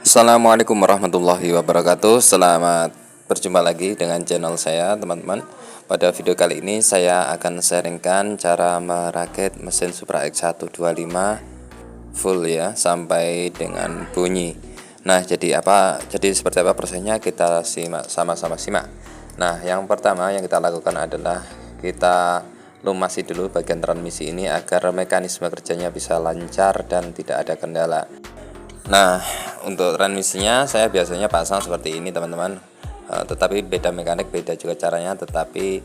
Assalamualaikum warahmatullahi wabarakatuh. Selamat berjumpa lagi dengan channel saya, teman-teman. Pada video kali ini saya akan sharingkan cara merakit mesin Supra X125 full ya, sampai dengan bunyi. Nah, jadi seperti apa prosesnya, kita sama-sama simak. Nah, yang pertama yang kita lakukan adalah kita lumasi dulu bagian transmisi ini agar mekanisme kerjanya bisa lancar dan tidak ada kendala. Nah, untuk transmisinya saya biasanya pasang seperti ini, teman-teman. Tetapi beda mekanik, beda juga caranya, tetapi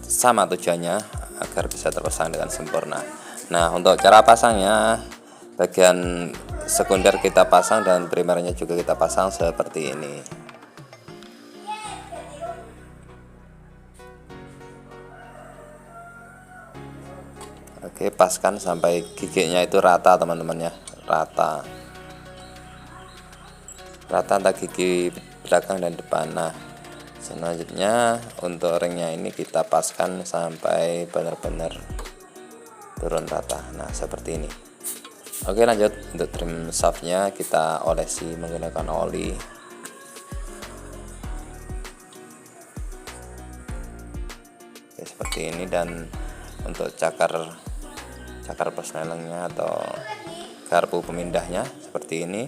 sama tujuannya agar bisa terpasang dengan sempurna. Nah, untuk cara pasangnya, bagian sekunder kita pasang dan primernya juga kita pasang seperti ini. Oke, paskan sampai giginya itu rata, teman-teman ya, rata antara gigi belakang dan depan. Nah, selanjutnya untuk ringnya ini kita paskan sampai benar-benar turun rata. Nah, seperti ini. Oke, lanjut untuk trim shaftnya kita olesi menggunakan oli. Oke, seperti ini. Dan untuk cakar persnelingnya atau garpu pemindahnya seperti ini.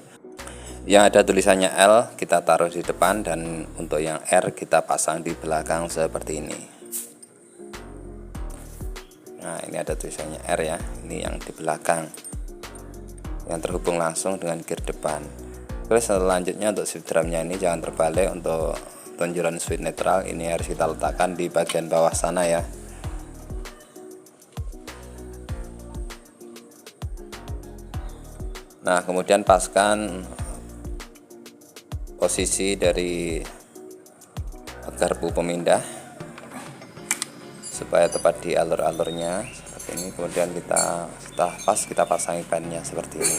Yang ada tulisannya L kita taruh di depan, dan untuk yang R kita pasang di belakang seperti ini. Nah, ini ada tulisannya R ya, ini yang di belakang yang terhubung langsung dengan gear depan. Terus selanjutnya untuk switch drumnya ini jangan terbalik. Untuk tonjolan switch netral ini harus kita letakkan di bagian bawah sana ya. Nah, kemudian paskan posisi dari garpu pemindah supaya tepat di alur-alurnya seperti ini. Kemudian setelah pas kita pasangi bannya seperti ini.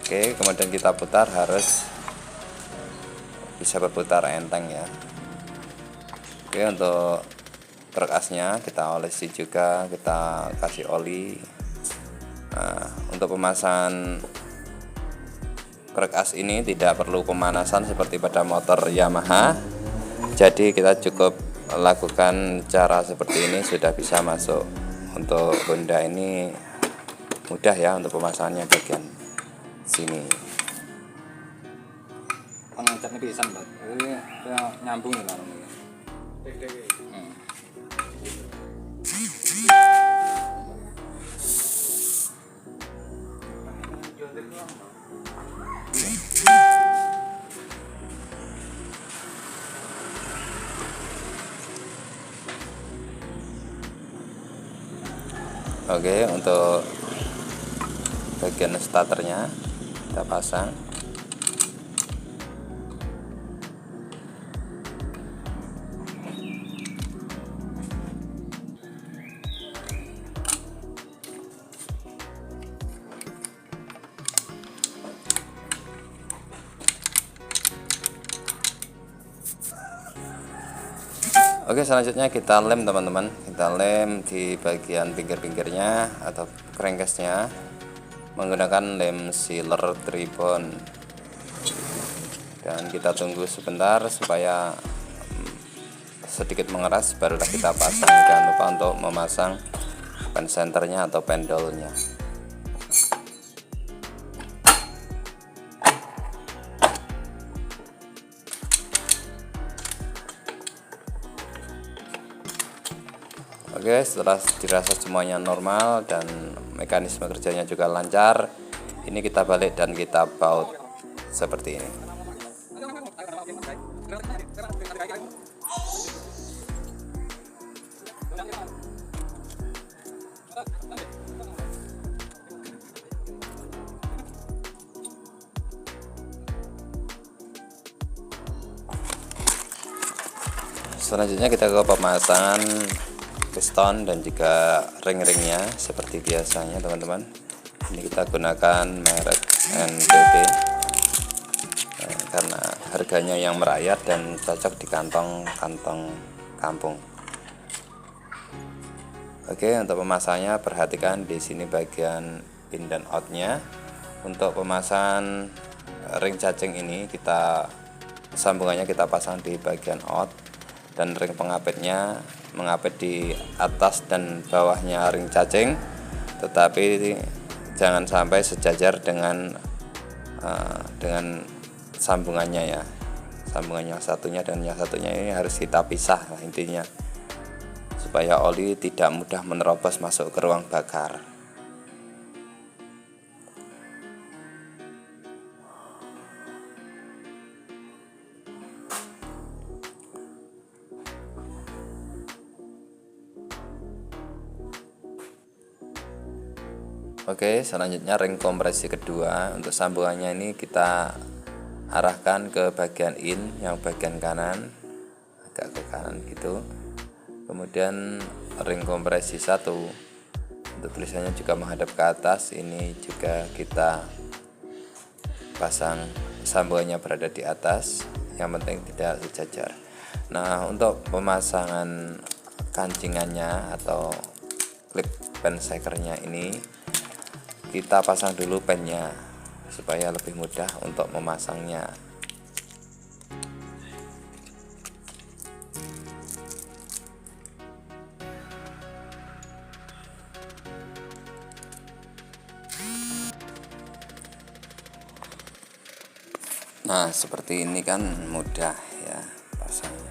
Oke, kemudian kita putar, harus bisa berputar enteng ya. Oke, untuk berkasnya kita olesi juga, kita kasih oli. Nah, untuk pemasangan berkas ini tidak perlu pemanasan seperti pada motor Yamaha, jadi kita cukup lakukan cara seperti ini sudah bisa masuk. Untuk Honda ini mudah ya untuk pemasangannya bagian sini. Ngecatnya bisa mbak, ini nyambung ya kan? Oke, untuk bagian starternya kita pasang. Oke, selanjutnya kita lem, teman-teman. Kita lem di bagian pinggir-pinggirnya atau crankcase-nya menggunakan lem sealer tribon. Dan kita tunggu sebentar supaya sedikit mengeras, barulah kita pasang. Jangan lupa untuk memasang pen senternya atau pendolnya. Oke, setelah dirasa semuanya normal dan mekanisme kerjanya juga lancar, ini kita balik dan kita baut seperti ini. Selanjutnya kita ke pemasangan piston dan juga ring-ringnya seperti biasanya, teman-teman. Ini kita gunakan merek NPB karena harganya yang merayat dan cocok di kantong-kantong kampung. Oke, untuk pemasangannya perhatikan di sini bagian in dan outnya. Untuk pemasangan ring cacing ini sambungannya kita pasang di bagian out, dan ring pengapitnya mengapit di atas dan bawahnya ring cacing, tetapi jangan sampai sejajar dengan sambungannya ya. Sambungan yang satunya dan yang satunya ini harus kita pisah lah intinya, supaya oli tidak mudah menerobos masuk ke ruang bakar. Oke, selanjutnya ring kompresi kedua. Untuk sambungannya ini kita arahkan ke bagian in yang bagian kanan, agak ke kanan gitu. Kemudian ring kompresi 1, untuk tulisannya juga menghadap ke atas, ini juga kita pasang sambungannya berada di atas, yang penting tidak sejajar. Nah, untuk pemasangan kancingannya atau klip pen sekernya ini kita pasang dulu pennya supaya lebih mudah untuk memasangnya. Nah, seperti ini kan mudah ya pasangnya.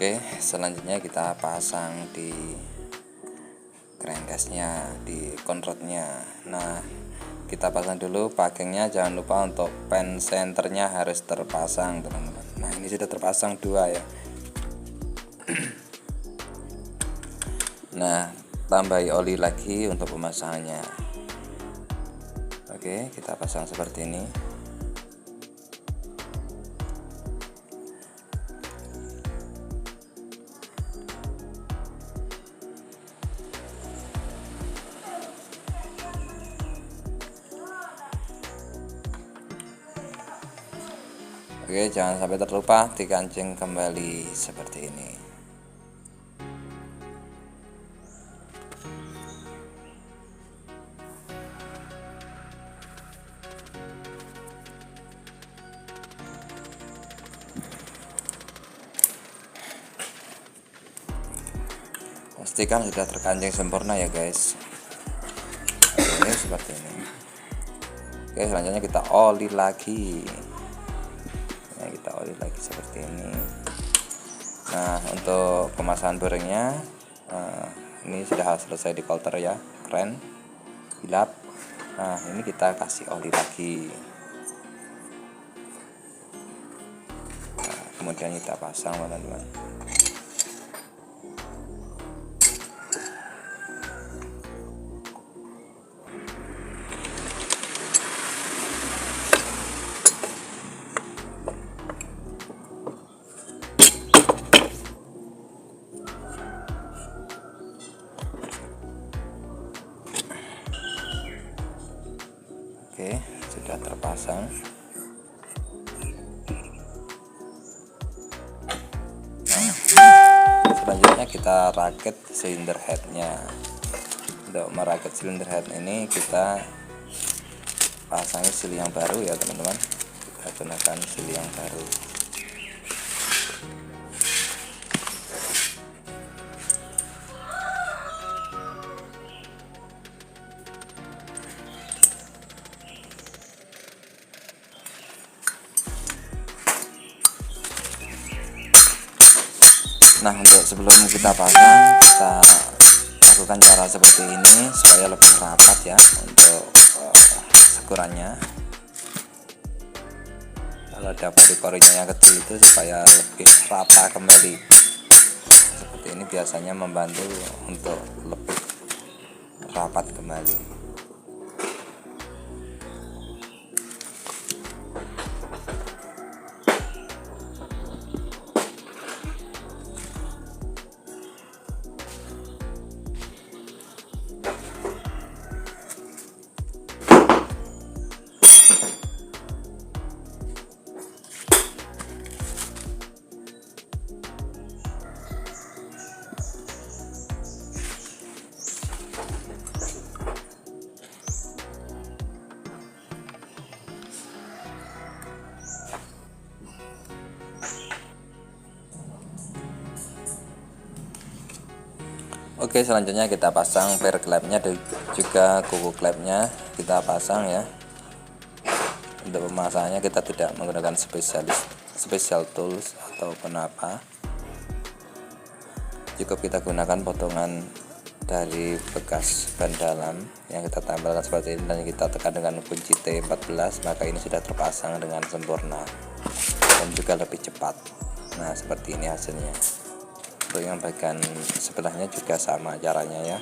Oke, selanjutnya kita pasang di crankcase-nya, di conrodnya. Nah, kita pasang dulu pakingnya, jangan lupa untuk pen senternya harus terpasang teman-teman. Nah, ini sudah terpasang 2 ya. Nah, tambahi oli lagi untuk pemasangannya. Oke, kita pasang seperti ini. Oke, jangan sampai terlupa dikancing kembali seperti ini. Pastikan sudah terkancing sempurna ya guys. Oke, seperti ini. Oke, selanjutnya kita oli lagi. Kita oli lagi seperti ini. Nah, untuk pemasangan bearingnya ini sudah selesai di coulter ya, keren, bilap. Nah, ini kita kasih oli lagi. Nah, kemudian kita pasang teman-teman. Oke, sudah terpasang. Nah, selanjutnya kita rakit silinder headnya. Untuk merakit silinder head ini kita pasangnya sili yang baru ya teman-teman. Kita gunakan sili yang baru. Nah, untuk sebelum kita pasang, kita lakukan cara seperti ini supaya lebih rapat ya untuk sekurannya. Kalau ada pori-porinya yang kecil itu supaya lebih rata kembali. Seperti ini biasanya membantu untuk lebih rapat kembali. Oke, selanjutnya kita pasang per klepnya dan juga kuku klepnya kita pasang ya. Untuk pemasangannya kita tidak menggunakan special tools ataupun apa, cukup kita gunakan potongan dari bekas ban dalam yang kita tempelkan seperti ini dan kita tekan dengan kunci T14, maka ini sudah terpasang dengan sempurna dan juga lebih cepat. Nah, seperti ini hasilnya. Untuk yang bagian sebelahnya juga sama caranya ya.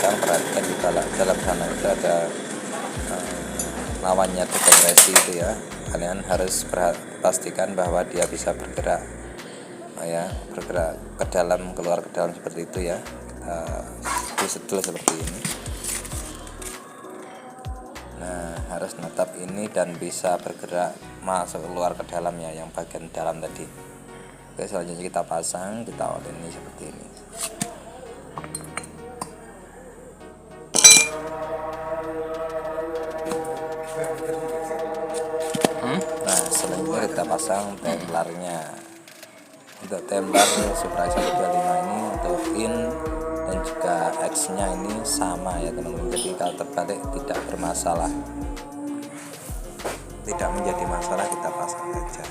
Perhatikan di dalam sana itu ada lawannya dekompresi itu ya. Kalian harus pastikan bahwa dia bisa bergerak ya, bergerak ke dalam keluar ke dalam seperti itu ya. Disedul seperti ini. Nah, harus netap ini dan bisa bergerak masuk keluar ke dalamnya yang bagian dalam tadi. Oke, selanjutnya kita pasang, kita olin ini seperti ini. Nah, selanjutnya kita pasang templarnya. Untuk templar Supra 125 ini untuk in dan juga X nya ini sama ya teman-teman, jadi kalau terbalik tidak bermasalah, tidak menjadi masalah, kita pasang saja.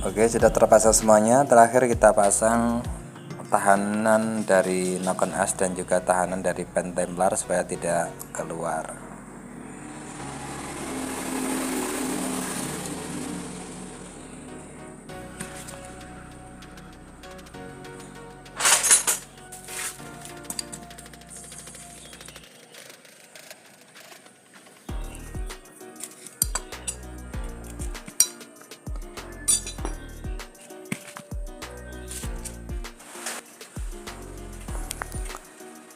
Oke, sudah terpasang semuanya. Terakhir kita pasang tahanan dari knock-on as dan juga tahanan dari ban templar supaya tidak keluar.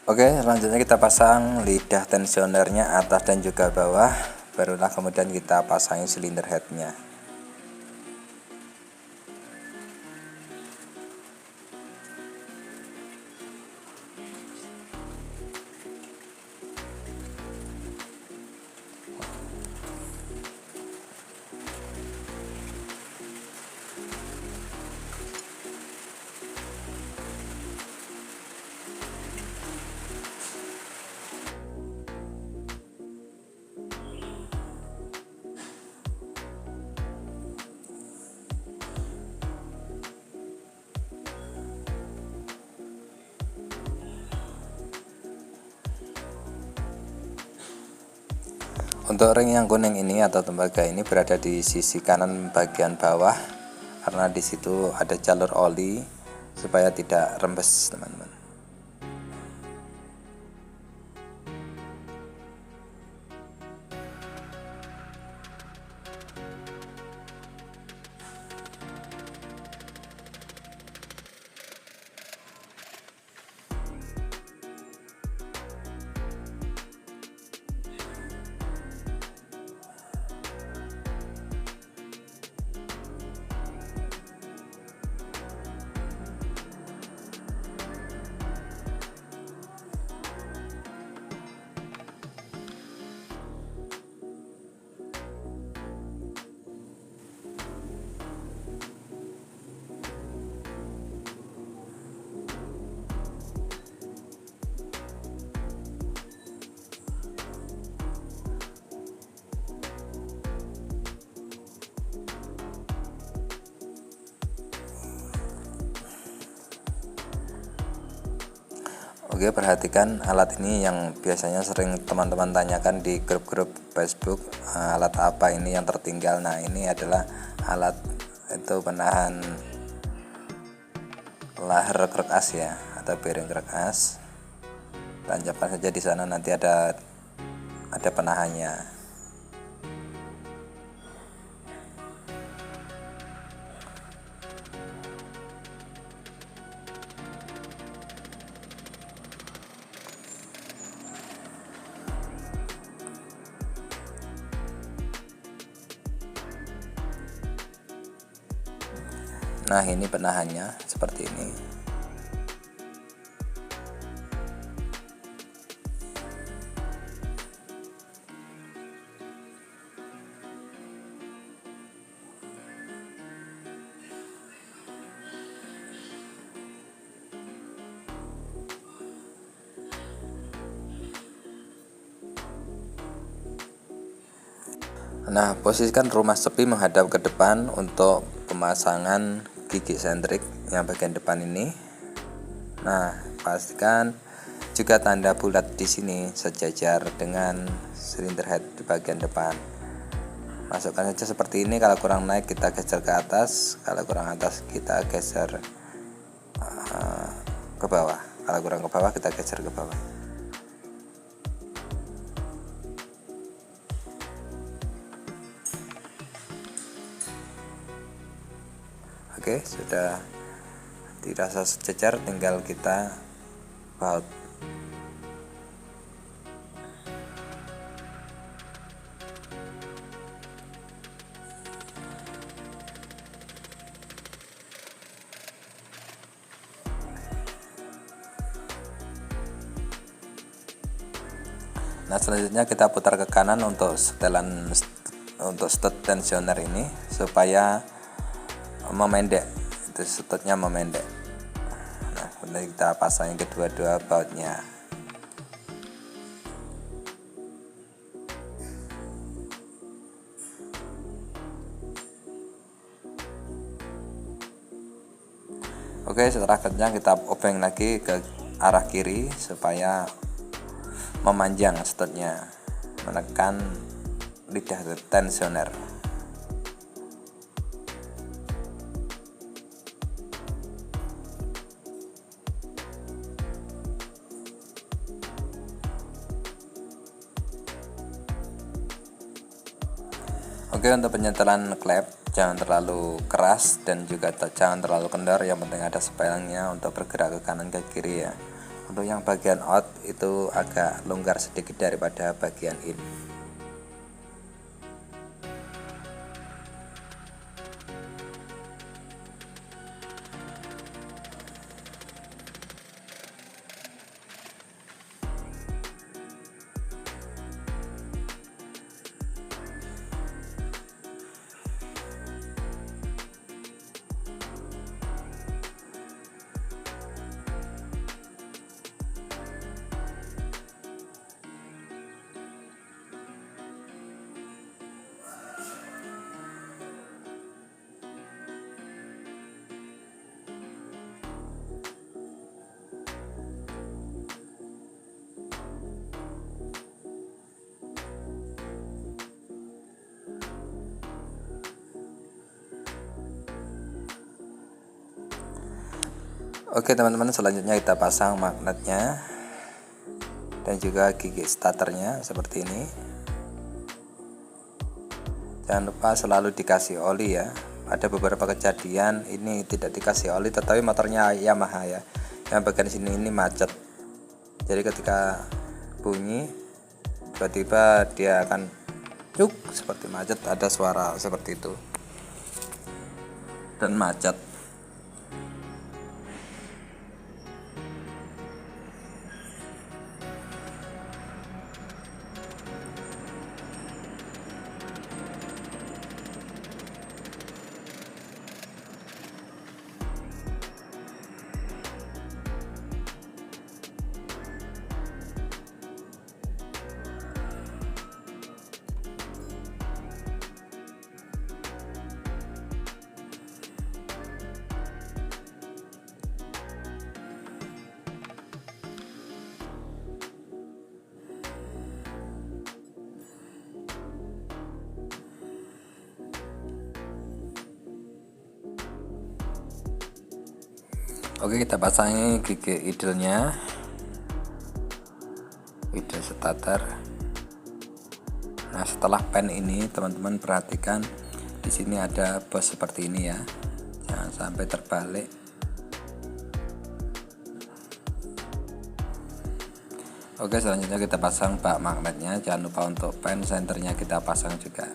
Oke, selanjutnya kita pasang lidah tensionernya atas dan juga bawah, barulah kemudian kita pasangin silinder headnya. Untuk ring yang kuning ini atau tembaga ini berada di sisi kanan bagian bawah karena di situ ada jalur oli supaya tidak rembes, teman-teman. Oke, perhatikan alat ini yang biasanya sering teman-teman tanyakan di grup-grup Facebook, alat apa ini yang tertinggal. Nah, ini adalah alat itu penahan lahar kerkas ya, atau bearing kerkas. Tancapkan saja di sana, nanti ada penahannya. Nah, ini penahannya seperti ini. Nah, posisikan rumah sepi menghadap ke depan untuk pemasangan gigi sentrik yang bagian depan ini. Nah, pastikan juga tanda bulat di sini sejajar dengan silinder head di bagian depan. Masukkan saja seperti ini. Kalau kurang naik kita geser ke atas, kalau kurang atas kita geser ke bawah. Kalau kurang ke bawah kita geser ke bawah. Oke, sudah dirasa sejajar, tinggal kita baut. Nah, selanjutnya kita putar ke kanan untuk setelan untuk stud tensioner ini supaya memendek, itu stutnya memendek. Nah, kemudian kita pasang kedua-dua bautnya. Oke, setelah kencang kita obeng lagi ke arah kiri supaya memanjang stutnya, menekan lidah tensioner. Oke, untuk penyetelan klep jangan terlalu keras dan juga jangan terlalu kendor, yang penting ada spelnya untuk bergerak ke kanan ke kiri ya. Untuk yang bagian out itu agak longgar sedikit daripada bagian in. Oke teman-teman, selanjutnya kita pasang magnetnya dan juga gigi starternya seperti ini. Jangan lupa selalu dikasih oli ya. Ada beberapa kejadian ini tidak dikasih oli tetapi motornya Yamaha ya, yang bagian sini ini macet. Jadi ketika bunyi tiba-tiba dia akan cuk seperti macet, ada suara seperti itu dan macet. Oke, kita pasangi gigi idlenya, idle starter. Nah, setelah pen ini teman-teman perhatikan di sini ada bos seperti ini ya, jangan sampai terbalik. Oke, selanjutnya kita pasang bak magnetnya. Jangan lupa untuk pen senternya kita pasang juga.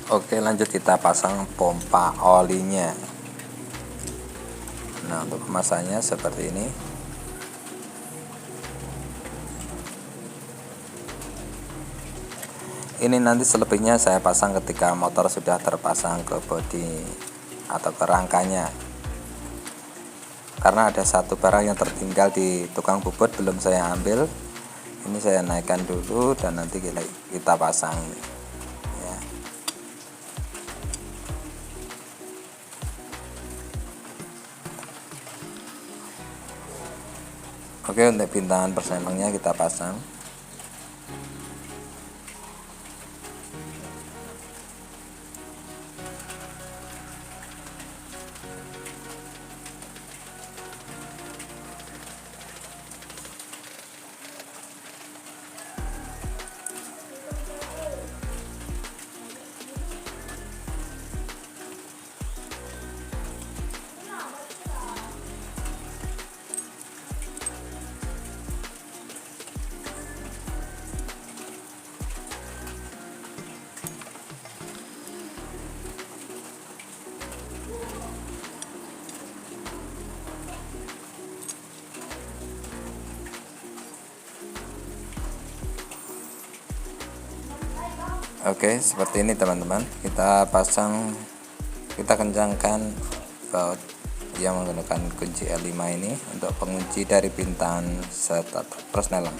Oke, lanjut kita pasang pompa olinya. Nah, untuk kemasannya seperti ini. Ini nanti selebihnya saya pasang ketika motor sudah terpasang ke bodi atau ke rangkanya. Karena ada satu barang yang tertinggal di tukang bubut belum saya ambil. Ini saya naikkan dulu dan nanti kita pasang ya. Oke, untuk bintangan persenengnya kita pasang. Oke, seperti ini teman-teman. Kita pasang, kita kencangkan baut yang menggunakan kunci L5 ini untuk pengunci dari bintangan starter persneling.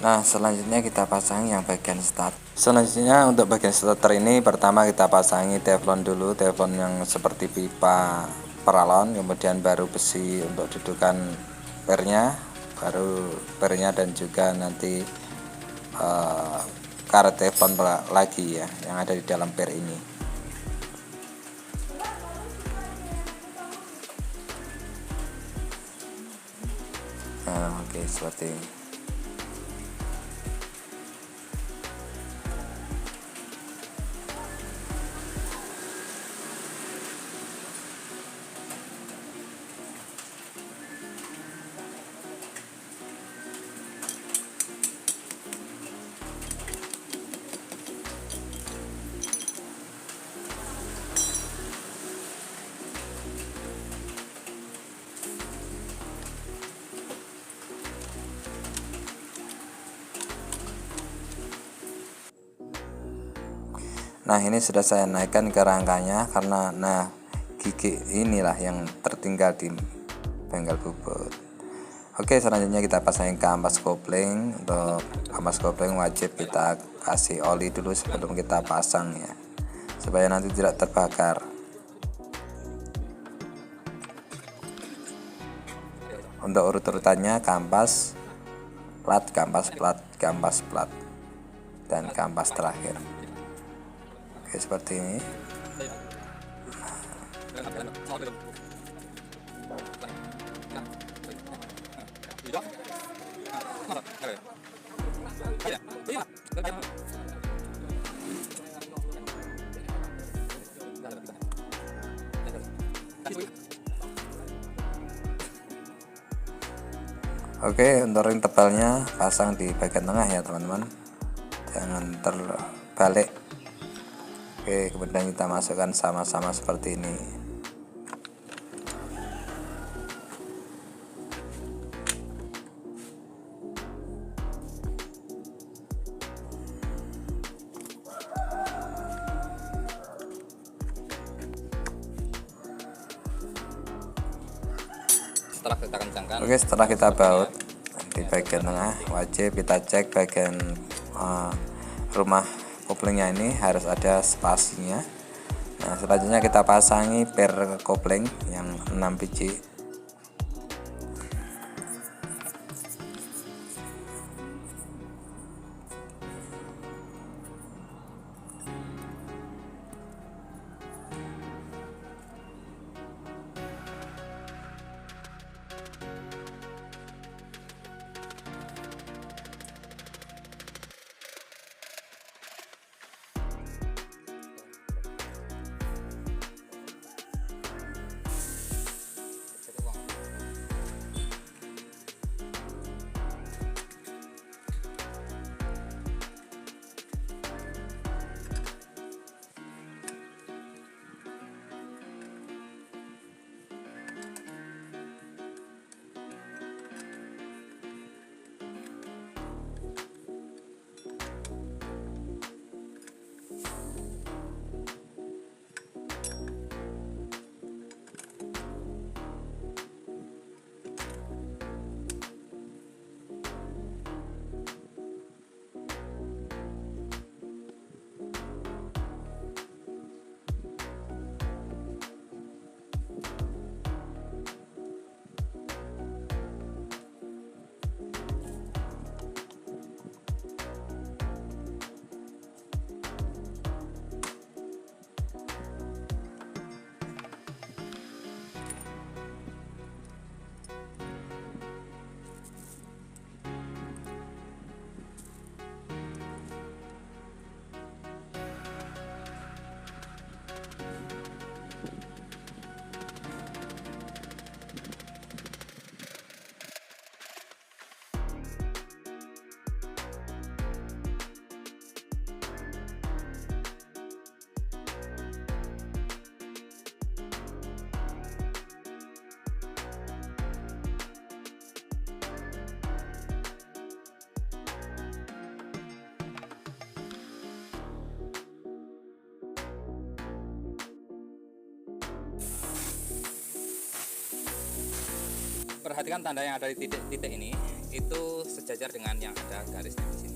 Nah, selanjutnya kita pasang yang bagian start. Selanjutnya untuk bagian starter ini pertama kita pasangi teflon dulu, teflon yang seperti pipa peralon, kemudian baru besi untuk dudukan pernya, baru pernya dan juga nanti karet teflon lagi ya yang ada di dalam per ini. Nah, oke, seperti ini. Nah, ini sudah saya naikkan ke rangkanya karena gigi inilah yang tertinggal di bengkel bubut. Oke, selanjutnya kita pasangin kampas kopling. Untuk kampas kopling wajib kita kasih oli dulu sebelum kita pasang ya, supaya nanti tidak terbakar. Untuk urut-urutannya kampas plat, kampas plat, kampas plat, dan kampas terakhir. Oke, seperti ini. Oke, untuk ring tebalnya pasang di bagian tengah ya teman-teman, jangan terbalik. Oke, kemudian kita masukkan sama-sama seperti ini. Setelah kita kencangkan, Oke, setelah kita baut di bagian tengah, wajib kita cek bagian rumah koplingnya ini harus ada spasinya. Nah, selanjutnya kita pasangi per kopling yang 6 biji. perhatikan tanda yang ada di titik-titik ini itu sejajar dengan yang ada garisnya di sini.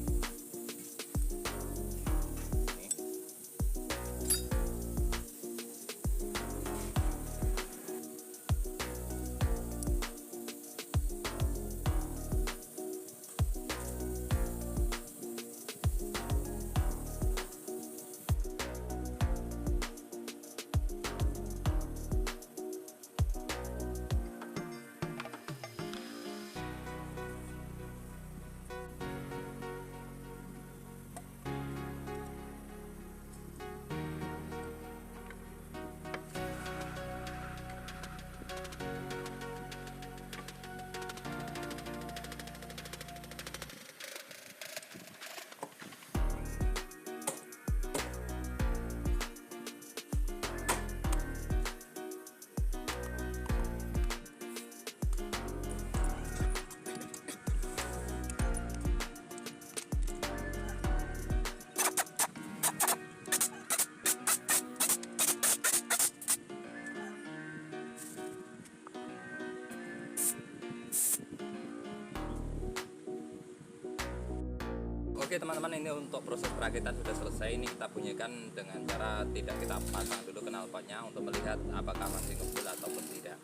Oke teman-teman, ini untuk proses perakitan sudah selesai. Ini kita bunyikan dengan cara tidak kita pasang dulu knalpotnya untuk melihat apakah masih ngebul ataupun tidak.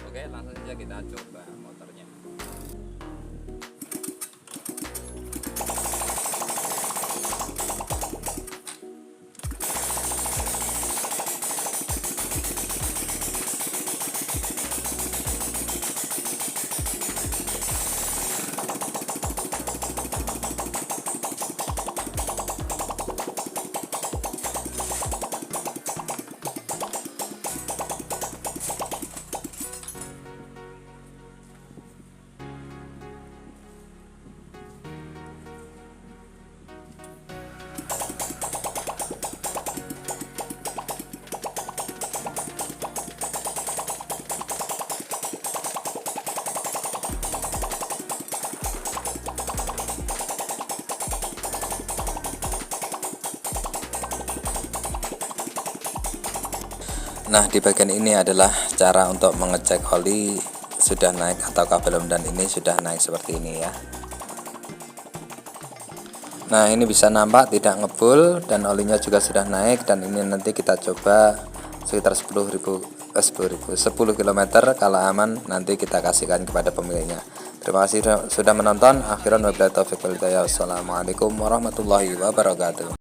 Oke, langsung saja kita coba motornya. Nah, di bagian ini adalah cara untuk mengecek oli sudah naik ataukah belum, dan ini sudah naik seperti ini ya. Nah, ini bisa nampak tidak ngebul dan olinya juga sudah naik, dan ini nanti kita coba sekitar 10 km. Kalau aman nanti kita kasihkan kepada pemiliknya. Terima kasih sudah menonton. Akhiran wabillahi taufiq wal hidayah. Wassalamualaikum warahmatullahi wabarakatuh.